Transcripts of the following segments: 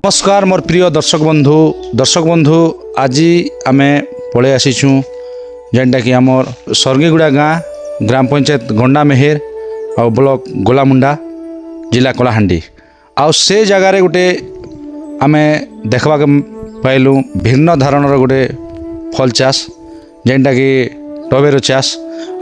नमस्कार मोर प्रिय दर्शक बंधु आज आम पलि आसीचु जेनटा कि आमर स्वर्गीगुड़ा गाँ ग्राम पंचायत गंडा मेहेर और ब्लॉक गोलामुंडा जिला कलाहांडी आउ से जगार गोटे आम देखा पाइलु भिन्न धारणर गोटे फल चाष जेनटा कि टबेरो चाष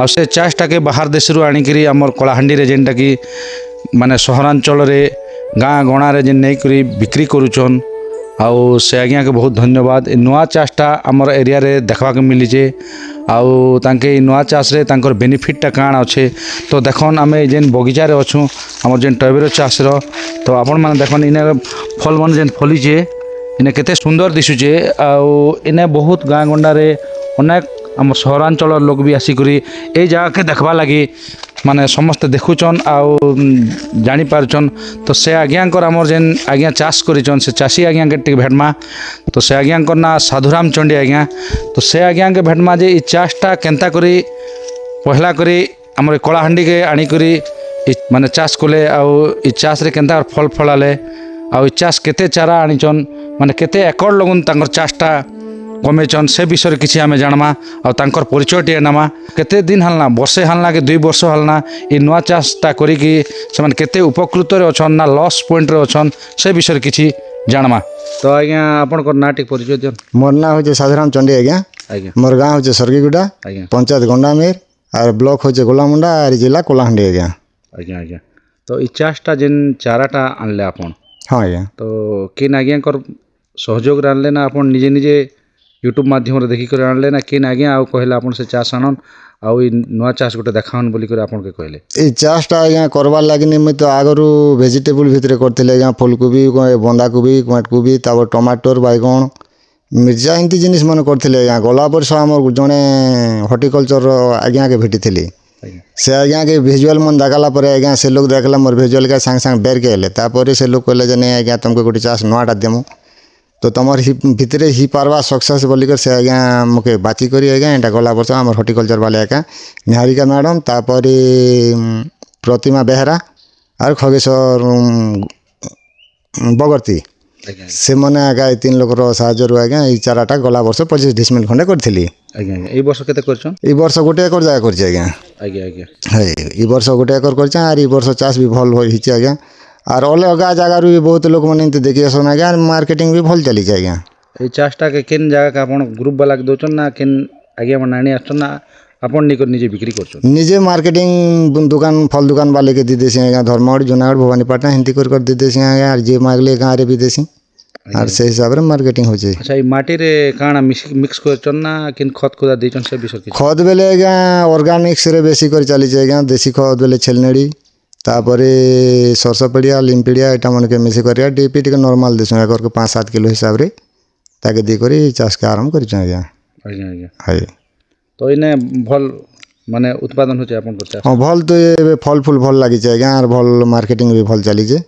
आ से चाषटा के बाहर देश आणिकी आमर कलाहांडी रे जेनटा कि माने सहरांचल गाँ गणारे जेन नहीं करी बिक्री करुचन आउ से आज्ञा के बहुत धन्यवाद। नुआ चाषटा आमर एरिया रे देखा मिलीचे आउ तांके नुआ चाष रे तांकर बेनिफिटटा काण अच्छे तो देखन आम जेन बगीचा रे अच्छू आमर जेन टबेरो चाष रो तो आपण माने देखन इने फल मन जेन फलीचे इने केते सुंदर दिशुचे आउ इने बहुत गाँ गंडा रे अनेक आम सहरांचल लोक भी आसिकरी ए जगह के देखबा लगी माने समस्त देखुचन आउ जानी पारचन तो से आज्ञाकर आमर जेन आज्ञा चाष करिचन से चाषी आज्ञा के टिक भेटमा तो से आज्ञाकर ना साधुराम चंडी आज्ञा तो से आज्ञा के भेटमा जे इ चाषटा केनता करी पहला करी आमर कलाहांडी के आनिकरी माने चाष कले आउ इ चाष रे केनता फल फलाले आउ इ चाष केते चारा आनिचन माने केते एकड़ लगन तांकर चाषटा कमेचन से विषय किसी आम जानमा और तांकर परिचय टे नामा केते दिन हलना वर्षे हलना कि 2 वर्ष हलना ये नुआ चाषटा करी से केते उपकृत रे अछन ना लॉस पॉइंट रे अछन से विषय किसी जानमा तो आज्ञा आपन को नाटिक परिचय दियन। मोर ना होजे साधुराम चंडी आज्ञा मोर गाँव होजे स्वर्गीगुड़ा पंचायत गंडा मेर और ब्लॉक होजे गोलामुंडा और जिला कलाहांडी आज्ञा तो इ चाषटा जेन चाराटा आनले आपन हाँ आज्ञा तो किन आज्ञा कर सहयोग आनले ना आपन निजे निजे यूट्यूब माध्यम देखिक आनले ना किन आज्ञा आउ कहले आपन से चाष आनन आउ नुआ चाष गोटे देखान बोली कर आपन के कहले ए चाषटा आज्ञा करवार लागिनी मुई तो आगरू वेजिटेबल भितर करथिले आज्ञा फूलकोबी बंधाकोबी कोबी तापर टमाटर बैगन मिर्चा एंती जिनिस मन करथिले आज्ञा गला वर्ष हमर जने हॉर्टिकल्चर आज्ञा के भेटिथिले से आज्ञा के विजुअल मन देखाला परे आज्ञा से लोग देखला मोर विजुअल के संग संग बेर के ले तापर से लोग कहले जे नहीं आज्ञा तुमको गोटे चाष नुआटा देमु तो तुम भितर ही पार्बा सक्सेस बोलिकर से आज्ञा मुके बाची करी आज्ञा एटा गला वर्ष आम हॉर्टिकल्चर वाले आज्ञा निहारिका मैडम तापर प्रतिमा बेहरा और खगेश्वर बगर्ती से मैंने आज्ञा 3 लोक साहय आज्ञा ये चाराटा गला वर्ष 25 डिसमिल खंडे करी आज्ञा वर्ष केते करछन ई वर्ष गोटे एकर जगह करछि आज्ञा है ई वर्ष गोटे एकर करछि और ई वर्ष चाष भी भल होइछि आज्ञा और अलग जगह भी बहुत लोग मैंने देखिए आसन आज्ञा मार्केटिंग भी भल चली आज्ञा ये चाषटा के किन जगह का आपन ग्रुप वाला के दोचन ना किन आज्ञा मन आनी आछन ना आपन निकर निजे बिक्री करछन निजे मार्केटिंग दुकान फल दुकान वाले के दी देसी आज्ञा धर्मगढ़ जूनागढ़ भवानीपाटना हिंदी कर दी देसी आज्ञा और जे मांगले गाँव रे भी देसी और से हिसाब रे मार्केटिंग हो जाए। अच्छा ये माटी रे काना मिक्स करछन ना किन खत खुदा देछन से विषय खत बेले आज्ञा ऑर्गेनिक्स रे बेसी कर चली आज्ञा देसी खत बेले छेलनेड़ी तापरे सरसपड़िया लिमपिड़िया एटा मन के मिसी करिया डीपी टिके नॉर्मल देसु एकर के 5-7 किलो हिसाब रे ताके दी करी चाष के आरंभ करिछ आज्ञा है तो इने भल माने उत्पादन होचे आपन को चाष हां भल तो ये फल फूल भल लागि छै आज्ञा और भल मार्केटिंग भी भल चली जे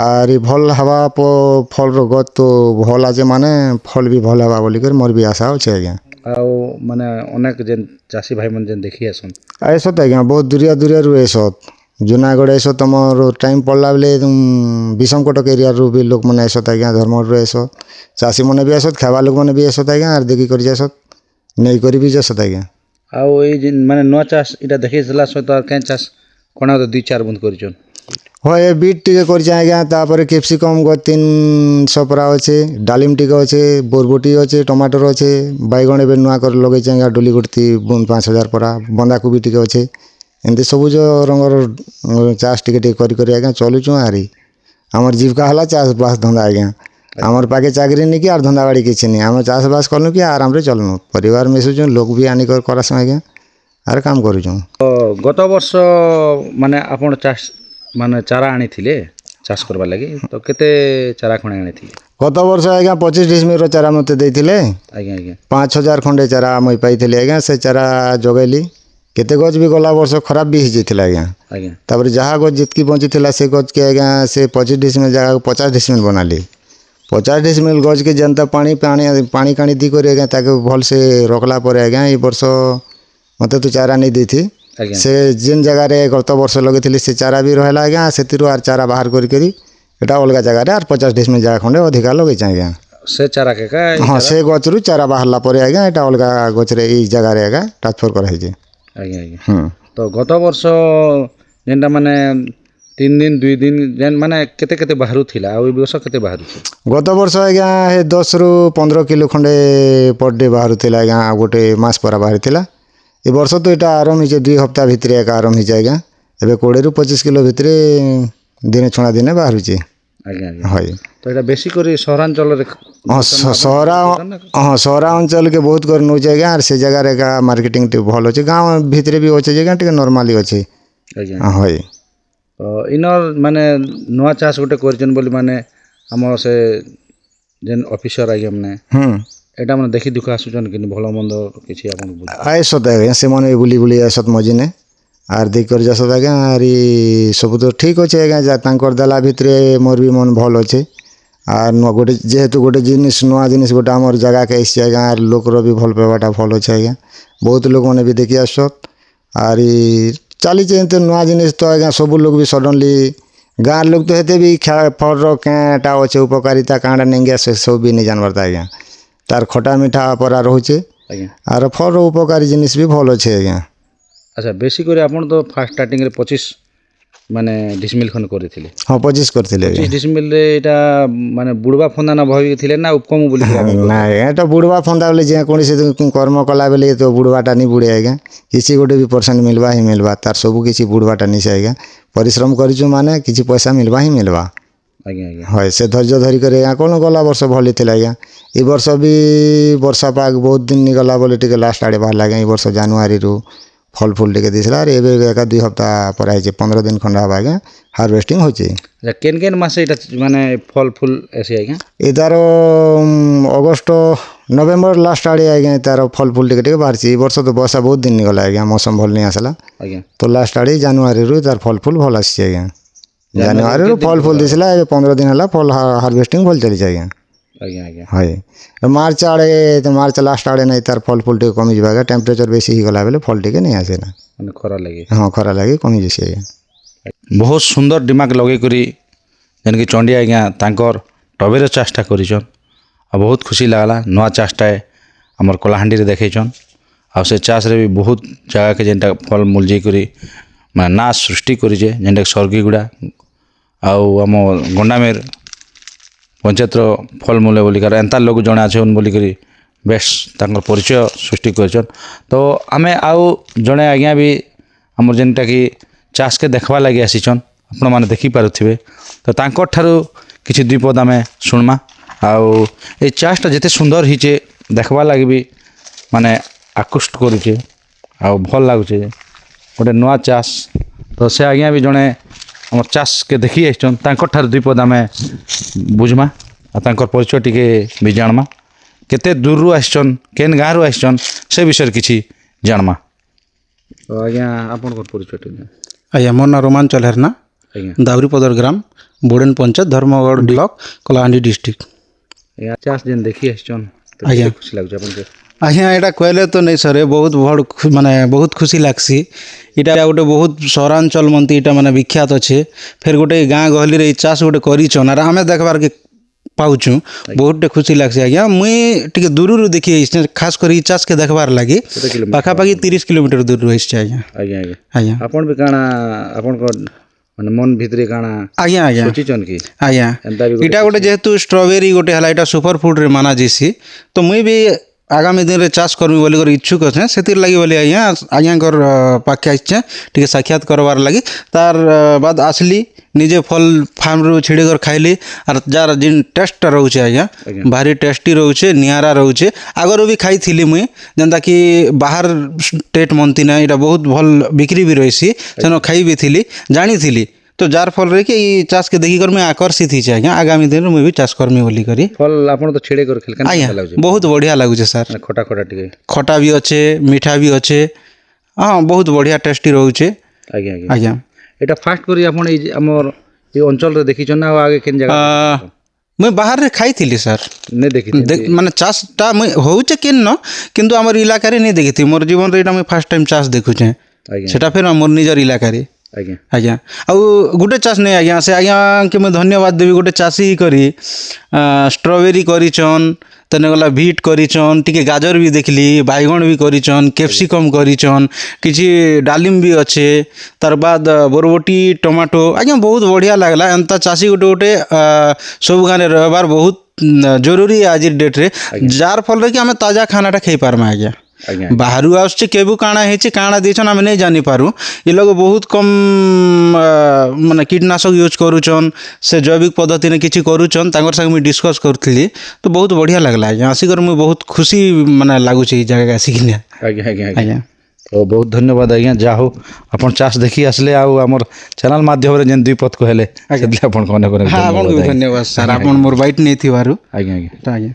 और ये भल हवा फल रो गत तो भल आजे माने फल भी भल हवा बोली कर मोर भी आशा होचे आज्ञा आउ माने अनेक जेन चाषी भाई मन जेन देखि आसन ऐसत आज्ञा बहुत दूरिया रू ऐसत जूनागढ़ ऐसो तुम टाइम पड़ला बेले विषम कटक एरिया रू भी लोक मैंने ऐसत आज्ञा धर्मगढ़ ऐसो चाषी मैंने भी ऐसत खावा लोक मैंने भी ऐसत आज्ञा और देखी कर जासत नहीं करी भी जासत आज्ञा आउ ए माने नुआ चाष इटा देखि सला सहित और केन चाष कोना तो 2-4 बुंद करिछन हो ए बीट टिके कर जाए आज्ञा तापर कैप्सिकम गो 300 परा अच्छे डालिम टिके अच्छे बोरबोटी अच्छे टमाटर अच्छे बैगन ए नुआ कर लगे आज्ञा डोली गुड़ती 5000 परा बंधाकोबी टिके अच्छे एमती सबुज रंगर चाष टिके करी आज्ञा चलुचु आरी आमर जीविका हला चाष बास धंदा आज्ञा आमर पाके चाकरी नहीं कि आर धंदा बाड़ी किछि नहीं आम चाष बास कलु कि आराम रे चलनु परिवार मिसुचु लोग भी आनी कर करासु आज्ञा आर काम करूचु। तो गत वर्ष माने आपन चाष माने चारा आनी थिले चाष करबा लागि तो केते चारा खणे आनी थिले गत वर्ष आज्ञा 25 डिसमिल चारा मते देथिले आज्ञा 5000 खंडे चारा मई पाइथिले आज्ञा से चारा जगैली केते गज भी गला वर्ष खराब भी हिजिथिला आज्ञा तापर जहाँ गज जितकी बंचीथिला से गज के आज्ञा से 25 डिसमिल जगह 50 डिसमिल बनाली 50 डिसमिल गज के जनता पानी पानी काणी दी कर आज्ञा ताके भल से रखला पर आज्ञा ये वर्ष मते तो चारा नहीं देथी से जेन जगह रे गत वर्ष लगे से चारा भी रहला आज्ञा से आर चारा बाहर करी এটা অলগা জায়গায় আর 50 ডিসমিল জায়গা খଣ୍ଡে অধিকা লগাইছে আজ্ঞা। ସେ ଚାରା କେକା ହଁ ସେ ଗଛରୁ ଚାରା ବାହାରିଲା ପରେ ଆଜ୍ଞା ଏଇଟା ଅଲଗା ଗଛରେ ଏଇ ଜାଗାରେ ଆଜ୍ଞା ଟ୍ରାନ୍ସଫର କରାହେଇଛି। ଆଜ୍ଞା ଆଜ୍ଞା। ହୁଁ। ତ ଗତ ବର୍ଷ ଯେନ୍ଟା ମାନେ 3 ଦିନ 2 ଦିନ ଯେନ୍ ମାନେ କେତେ କେତେ ବାହାରୁଥିଲା ଆଉ ଏ ବର୍ଷ କେତେ ବାହାରୁଛି? ଗତ ବର୍ଷ ଆଜ୍ଞା 10ରୁ 15 କିଲୋ ଖଣ୍ଡେ ପର ଡେ ବାହାରୁଥିଲା ଆଜ୍ଞା, ଗୋଟେ ମାସ ପରା ବାହାରିଥିଲା। ଏ ବର୍ଷ ତ ଏଇଟା ଆରମ୍ଭ ହେଇଛି 2 ହପ୍ତା ଭିତରେ ଏକା ଆରମ୍ଭ ହେଇଛି ଆଜ୍ଞା। ଏବେ 20ରୁ 25 କିଲୋ ଭିତରେ ଦିନେ ଛଣା ଦିନେ ବାହାରୁଛି। ଆଜ୍ଞା ଆଜ୍ଞା। ହଇ ତ ଏଇଟା ବେଶୀ କରି ସହରାଞ୍ଚଳରେ ହଁ ସହରା ଅଞ୍ଚଳକେ ବହୁତ କରି ନେଉଛି ଆଜ୍ଞା। ଆର୍ ସେ ଜାଗାରେ ଏକା ମାର୍କେଟିଂ ଟିକେ ଭଲ ଅଛି। ଗାଁ ଭିତରେ ବି ଅଛି ଆଜ୍ଞା, ଟିକେ ନର୍ମାଲି ଅଛି। ଆଜ୍ଞା। ହଇ ତ ଇନର୍ ମାନେ ନୂଆ ଚାଷ ଗୋଟେ କରିଛନ୍ ବୋଲି ମାନେ ଆମର ସେ ଯେନ୍ ଅଫିସର ଆଜ୍ଞା ମାନେ ଏଇଟା ମାନେ ଦେଖି ଦୁଃଖ ଆସୁଛନ୍ କିନ୍ତୁ ଭଲ ମନ୍ଦ କିଛି ଆପଣ ଆଏସତ ଆଜ୍ଞା, ସେମାନେ ବି ବୁଲି ବୁଲି ଆଏସତ ମଝିନେ ଆର୍ ଦେଇକରି ଯାସତ ଆଜ୍ଞା। ଆର୍ ସବୁ ତ ଠିକ୍ ଅଛେ ଆଜ୍ଞା, ଯା ତାଙ୍କର ଦେଲା ଭିତରେ ମୋର ବି ମନ ଭଲ୍ ଅଛେ। ଆର୍ ଗୋଟେ ଯେହେତୁ ଗୋଟେ ଜିନିଷ ନୂଆ ଜିନିଷ ଗୋଟେ ଆମର ଜାଗାକେ ଆସିଛି ଆଜ୍ଞା, ଆର୍ ଲୋକର ବି ଭଲ ପାଇବାଟା ଭଲ୍ ଅଛେ ଆଜ୍ଞା। ବହୁତ ଲୋକମାନେ ବି ଦେଖି ଆସଛନ୍। ଆର୍ ଚାଲିଛେ ଏମିତି ନୂଆ ଜିନିଷ ତ ଆଜ୍ଞା, ସବୁ ଲୋକ ବି ସଡନଲି ଗାଁର ଲୋକ ତ ହେତେ ବି ଫଳର କେଁଟା ଅଛେ ଉପକାରିତା କାଁଟା ନେଙ୍ଗିଆ ସେ ସବୁ ବି ନେଇ ଜାଣବାର୍ତା ଆଜ୍ଞା। ତାର ଖଟା ମିଠା ପରା ରହୁଛେ ଆଜ୍ଞା। ଆର୍ ଫଳର ଉପକାରୀ ଜିନିଷ ବି ଭଲ ଅଛେ ଆଜ୍ଞା। ଆଚ୍ଛା, ବେଶୀ କରି ଆପଣ ତ ଫାଷ୍ଟ ଷ୍ଟାର୍ଟିଂରେ 25 ମାନେ ଡିସମିଲ୍ ଖଣ୍ଡେ କରିଥିଲେ। ହଁ 25 କରିଥିଲେ ଆଜ୍ଞା। 25 ଡିସମିଲ୍ରେ ଏଇଟା ମାନେ ବୁଡ଼ବା ଫନ୍ଦା ନା ଭାବିକି ଥିଲେ ନା ଉପକମ ବୋଲିକିରି ଆପଣ ନାଇଁ ଏଟା ବୁଡ଼ବା ଫନ୍ଦା ବୋଲେ ଯେକୌଣସି କର୍ମ କଲା ବେଲେ ତ ବୁଡ଼ବାଟା ନି ବୁଡ଼େ ଆଜ୍ଞା। କିଛି ଗୋଟେ ବି ପରସେଣ୍ଟ ମିଲବା ହିଁ ମିଲବା, ତାର ସବୁ କିଛି ବୁଡ଼ବାଟା ନିଶେ ଆଜ୍ଞା। ପରିଶ୍ରମ କରିଛୁ ମାନେ କିଛି ପଇସା ମିଲବା ହିଁ ମିଲବା। ଆଜ୍ଞା ଆଜ୍ଞା। ହଏ ସେ ଧୈର୍ଯ୍ୟ ଧରିକରି ଆଜ୍ଞା କ'ଣ ଗଲା ବର୍ଷ ଭଲ ହେଇଥିଲା ଆଜ୍ଞା। ଏ ବର୍ଷ ବି ବର୍ଷା ପାଗ ବହୁତ ଦିନ ଗଲା ବୋଲି ଟିକେ ଲାଷ୍ଟ ଆଡ଼େ ବାହାରିଲା ଆଜ୍ଞା। ଏ ବର୍ଷ ଜାନୁଆରୀରୁ ଫଲ ଫୁଲ ଟିକେ ଦେଇଥିଲା। ଆର୍ ଏବେ ଏକା 2 ହପ୍ତା ପରେ ହେଇଛି, 15 ଦିନ ଖଣ୍ଡେ ହବ ଆଜ୍ଞା ହାର୍ଭେଷ୍ଟିଂ ହେଉଛି। ଆଚ୍ଛା, କେନ୍ କେନ୍ ମାସେ ଏଇଟା ମାନେ ଫଲ ଫୁଲ ଏସି ଆଜ୍ଞା? ଏ ତାର ଅଗଷ୍ଟ ନଭେମ୍ବର ଲାଷ୍ଟ ଆଡ଼େ ଆଜ୍ଞା ତାର ଫଲ ଫୁଲ ଟିକେ ଟିକେ ବାହାରିଛି। ଏ ବର୍ଷ ତ ବର୍ଷା ବହୁତ ଦିନ ଗଲା ଆଜ୍ଞା, ମୌସମ ଭଲ ନେଇ ଆସିଲା। ଆଜ୍ଞା। ତ ଲାଷ୍ଟ ଆଡ଼େ ଜାନୁଆରୀରୁ ତାର ଫଲ ଫୁଲ ଭଲ ଆସିଛି ଆଜ୍ଞା। ଜାନୁଆରୀରୁ କେତେ ଫଲ ଦିନ ଫୁଲ ପରେ ଦେଇଥିଲା, ଏବେ 15 ଦିନ ହେଲା ଫଲ ହାର୍ଭେଷ୍ଟିଂ ଭଲ ଚାଲିଛି ଆଜ୍ଞା। ଆଜ୍ଞା ଆଜ୍ଞା। ହଏ ମାର୍ଚ୍ଚ ଆଡ଼େ ମାର୍ଚ୍ଚ ଲାଷ୍ଟ ଆଡ଼େ ନାଇଁ ତାର ଫଲ ଫୁଲ ଟିକେ କମିଯିବ ଆଜ୍ଞା। ଟେମ୍ପରେଚର ବେଶୀ ହେଇଗଲା ବେଲେ ଫଲ ଟିକେ ନେଇ ଆସେ ନା। ମାନେ ଖରା ଲାଗି। ହଁ ଖରା ଲାଗି କମିଯିସି ଆଜ୍ଞା। ବହୁତ ସୁନ୍ଦର ଦିମାଗ ଲଗେଇକରି ଯେନ୍କି ଚଣ୍ଡୀ ଆଜ୍ଞା ତାଙ୍କର ଟବେର ଚାଷଟା କରିଛନ୍ ଆଉ ବହୁତ ଖୁସି ଲାଗ୍ଲା। ନୂଆ ଚାଷଟାଏ ଆମର କଳାହାଣ୍ଡିରେ ଦେଖେଇଛନ୍ ଆଉ ସେ ଚାଷରେ ବି ବହୁତ ଜାଗାକେ ଯେନ୍ଟା ଫଲ ମୂଲ ଯାଇକରି ମାନେ ନାଁ ସୃଷ୍ଟି କରିଛେ, ଯେନ୍ଟାକି ସ୍ୱର୍ଗୀଗୁଡ଼ା ଆଉ ଆମ ଗଣ୍ଡାମେର ପଞ୍ଚାୟତର ଫଲମୂଲ ବୋଲିକାର ଏନ୍ତା ଲୋକ ଜଣେ ଅଛନ୍ ବୋଲିକରି ବେଶ ତାଙ୍କର ପରିଚୟ ସୃଷ୍ଟି କରିଛନ୍। ତ ଆମେ ଆଉ ଜଣେ ଆଜ୍ଞା ବି ଆମର ଯେନ୍ଟାକି ଚାଷକେ ଦେଖ୍ବାର୍ ଲାଗି ଆସିଛନ୍, ଆପଣମାନେ ଦେଖିପାରୁଥିବେ। ତ ତାଙ୍କର୍ ଠାରୁ କିଛି 2 ପଦ ଆମେ ଶୁଣମା। ଆଉ ଏଇ ଚାଷଟା ଯେତେ ସୁନ୍ଦର ହେଇଛେ ଦେଖ୍ବାର୍ ଲାଗି ବି ମାନେ ଆକୃଷ୍ଟ କରୁଛେ ଆଉ ଭଲ୍ ଲାଗୁଛେ। ଗୋଟେ ନୂଆ ଚାଷ ତ ସେ ଆଜ୍ଞା ବି ଜଣେ ଆମର ଚାଷକେ ଦେଖି ଆସିଛନ୍, ତାଙ୍କର୍ ଠାରୁ 2 ପଦ ଆମେ ବୁଝମା ଆଉ ତାଙ୍କର ପରିଚୟ ଟିକେ ବି ଜାଣମା। କେତେ ଦୂରରୁ ଆସିଛନ୍, କେନ୍ ଗାଁରୁ ଆସିଛନ୍ ସେ ବିଷୟରେ କିଛି ଜାଣମା। ତ ଆଜ୍ଞା ଆପଣଙ୍କର ପରିଚୟ ଟିକେ। ଆଜ୍ଞା ମୋର ନାଁ ରୋମାଞ୍ଚଳ ହେରନା, ଆଜ୍ଞା। ଦାଉରିପଦର ଗ୍ରାମ, ବୋଡ଼େନ ପଞ୍ଚାୟତ, ଧର୍ମଗଡ଼ ବ୍ଲକ, କଳାହାଣ୍ଡି ଡିଷ୍ଟ୍ରିକ୍ଟ। ଆଜ୍ଞା ଚାଷ ଯେନ୍ ଦେଖି ଆସିଛନ୍ ତ ଆଜ୍ଞା। କେତେ ଖୁସି ଲାଗୁଛି ଆପଣଙ୍କୁ? ଆଜ୍ଞା ଏଇଟା କହିଲେ ତ ନେଇ ସରେ, ବହୁତ ବଡ଼ ମାନେ ବହୁତ ଖୁସି ଲାଗ୍ସି। ଏଇଟା ଗୋଟେ ବହୁତ ସହରାଞ୍ଚଳ ମନ୍ତି ଏଇଟା ମାନେ ବିଖ୍ୟାତ ଅଛେ। ଫେର୍ ଗୋଟେ ଗାଁ ଗହଲିରେ ଏଇ ଚାଷ ଗୋଟେ କରିଛନ୍ ଆର୍ ଆମେ ଦେଖବାର୍କେ ପାଉଛୁଁ, ବହୁତଟେ ଖୁସି ଲାଗ୍ସି ଆଜ୍ଞା। ମୁଇଁ ଟିକେ ଦୂରରୁ ଦେଖି ଆସିଛେ, ଖାସ୍ କରି ଇ ଚାଷକେ ଦେଖ୍ବାର୍ ଲାଗି କେତେ କିଲୋମିଟର ପାଖାପାଖି 30 କିଲୋମିଟର ଦୂରରୁ ଆସିଛେ ଆଜ୍ଞା। ଆଜ୍ଞା ଆଜ୍ଞା। ଆଜ୍ଞା ଆପଣ ବି କାଣା ଆପଣଙ୍କ ମାନେ ମନ ଭିତରେ କାଣା ଆଜ୍ଞା ଆଜ୍ଞା ସୋଚିଛନ୍ କି? ଆଜ୍ଞା ଏନ୍ତା ବି ଏଇଟା ଗୋଟେ କିଛି ଯେହେତୁ ଷ୍ଟ୍ରବେରୀ ଗୋଟେ ହେଲା, ଏଇଟା ସୁପର ଫୁଡ଼ରେ ମାନା ଯାଇସି। ତ ମୁଇଁ ବି ଆଗାମୀ ଦିନରେ ଚାଷ କରମି ବୋଲିକରି ଇଚ୍ଛୁକ ଅଛେ। ସେଥିର୍ଲାଗି ବୋଲି ଆଜ୍ଞା ଆଜ୍ଞାଙ୍କର ପାଖ୍କେ ଆସିଛେଁ ଟିକେ ସାକ୍ଷାତ କରବାର୍ ଲାଗି। ତାର ବାଦ ଆସିଲି ନିଜେ ଫଲ ଫାର୍ମରୁ ଛିଡ଼ିକରି ଖାଇଲି ଆର୍ ଯାର ଯେନ୍ ଟେଷ୍ଟଟା ରହୁଛେ ଆଜ୍ଞା ଆଜ୍ଞା। ଭାରି ଟେଷ୍ଟି ରହୁଛେ, ନିଆରା ରହୁଛେ। ଆଗରୁ ବି ଖାଇଥିଲି ମୁଇଁ, ଯେନ୍ତାକି ବାହାର ଷ୍ଟେଟ୍ ମନ୍ତିନା ଏଇଟା ବହୁତ ଭଲ ବିକ୍ରି ବି ରହିସି, ସେନ ଖାଇ ବି ଥିଲି, ଜାଣିଥିଲି। ତ ଯାର ଫଳରେ କି ଏଇ ଚାଷକେ ଦେଖିକରି ମୁଇଁ ଆକର୍ଷିତ ହେଇଛେ ଆଜ୍ଞା। ଆଗାମୀ ଦିନରେ ମୁଇଁ ବି ଚାଷ କରମି ବୋଲିକରି। ଫଲ ଆପଣ ତ ଛିଡ଼େଇ କରି ଖେଲ ଆଜ୍ଞା କେନ୍ତା ଲାଗୁଛି? ବହୁତ ବଢ଼ିଆ ଲାଗୁଛେ ସାର୍। ମାନେ ଖଟା ଖଟା ଟିକେ। ଖଟା ବି ଅଛେ, ମିଠା ବି ଅଛେ। ହଁ ବହୁତ ବଢ଼ିଆ ଟେଷ୍ଟି ରହୁଛେ। ଆଜ୍ଞା ଆଜ୍ଞା। ଏଇଟା ଫାଷ୍ଟ କରି ଆପଣ ଏଇ ଆମର ଏଇ ଅଞ୍ଚଳରେ ଦେଖିଛନ୍ ନା ଆଉ ଆଗେ କେନ୍ ଜାଗା ମୁଇଁ ବାହାରରେ ଖାଇଥିଲି ସାର୍। ନାଇଁ ଦେଖିଛନ୍ତି? ମାନେ ଚାଷଟା ମୁଇଁ ହଉଛେ କେନ୍ ନ, କିନ୍ତୁ ଆମର ଇଲାକାରେ ନେଇ ଦେଖିଥି। ମୋର ଜୀବନରେ ଏଇଟା ମୁଇଁ ଫାର୍ଷ୍ଟ ଟାଇମ୍ ଚାଷ ଦେଖୁଛେଁ, ଆଜ୍ଞା ସେଟା ଫେର୍ ମୋର ନିଜର ଇଲାକାରେ। ଆଜ୍ଞା ଆଜ୍ଞା ଆଉ ଗୋଟେ ଚାଷ ନେଇ ଆଜ୍ଞା ସେ ଆଜ୍ଞା କେ ମୁଁ ଧନ୍ୟବାଦ ଦେବି ଗୋଟେ ଚାଷୀ କରି ଷ୍ଟ୍ରବେରୀ କରିଛନ୍ ତେନେ ଗଲା ବିଟ୍ କରିଛନ୍ ଟିକେ ଗାଜର ବି ଦେଖିଲି ବାଇଗଣ ବି କରିଛନ୍ କ୍ୟାପ୍ସିକମ୍ କରିଛନ୍ କିଛି ଡାଲିମ ବି ଅଛେ ତାର ବାଦ ବରବଟି ଟମାଟୋ ଆଜ୍ଞା ବହୁତ ବଢ଼ିଆ ଲାଗଲା ଏନ୍ତା ଚାଷୀ ଗୋଟେ ଗୋଟେ ସବୁ ଗାଁରେ ରହିବାର ବହୁତ ଜରୁରୀ ଆଜିର ଡେଟ୍ରେ ଯାର ଫଳରେ କି ଆମେ ତାଜା ଖାନାଟା ଖାଇ ପାରମା ଆଜ୍ଞା ଆଜ୍ଞା ବାହାରୁ ଆସୁଛି କେବୁ କାଣା ହେଇଛି କାଣା ଦେଇଛନ୍ ଆମେ ନେଇ ଜାଣିପାରୁ ଏ ଲୋକ ବହୁତ କମ୍ ମାନେ କୀଟନାଶକ ୟୁଜ୍ କରୁଛନ୍ ସେ ଜୈବିକ ପଦ୍ଧତିରେ କିଛି କରୁଛନ୍ ତାଙ୍କର ସାଙ୍ଗେ ମୁଇଁ ଡିସ୍କସ୍ କରୁଥିଲି ତ ବହୁତ ବଢ଼ିଆ ଲାଗଲା ଆଜ୍ଞା ଆସିକରି ମୁଇଁ ବହୁତ ଖୁସି ମାନେ ଲାଗୁଛି ଏଇ ଜାଗାକେ ଆସିକିନା ଆଜ୍ଞା ଆଜ୍ଞା ଆଜ୍ଞା ତ ବହୁତ ଧନ୍ୟବାଦ ଆଜ୍ଞା ଯାହା ହଉ ଆପଣ ଚାଷ ଦେଖି ଆସିଲେ ଆଉ ଆମର ଚ୍ୟାନେଲ୍ ମାଧ୍ୟମରେ ଯେନ୍ ଦୁଇ ପଥ କହିଲେ ସେଥିଲାଗି ଆପଣଙ୍କୁ ଅନେକ ଅନେକ ହଁ ଆପଣଙ୍କୁ ବି ଧନ୍ୟବାଦ ଧନ୍ୟବାଦ ସାର୍ ଆଜ୍ଞା ଆପଣ ମୋର ବାଇଟ୍ ନେଇଥିବାରୁ ଆଜ୍ଞା ଆଜ୍ଞା ଆଜ୍ଞା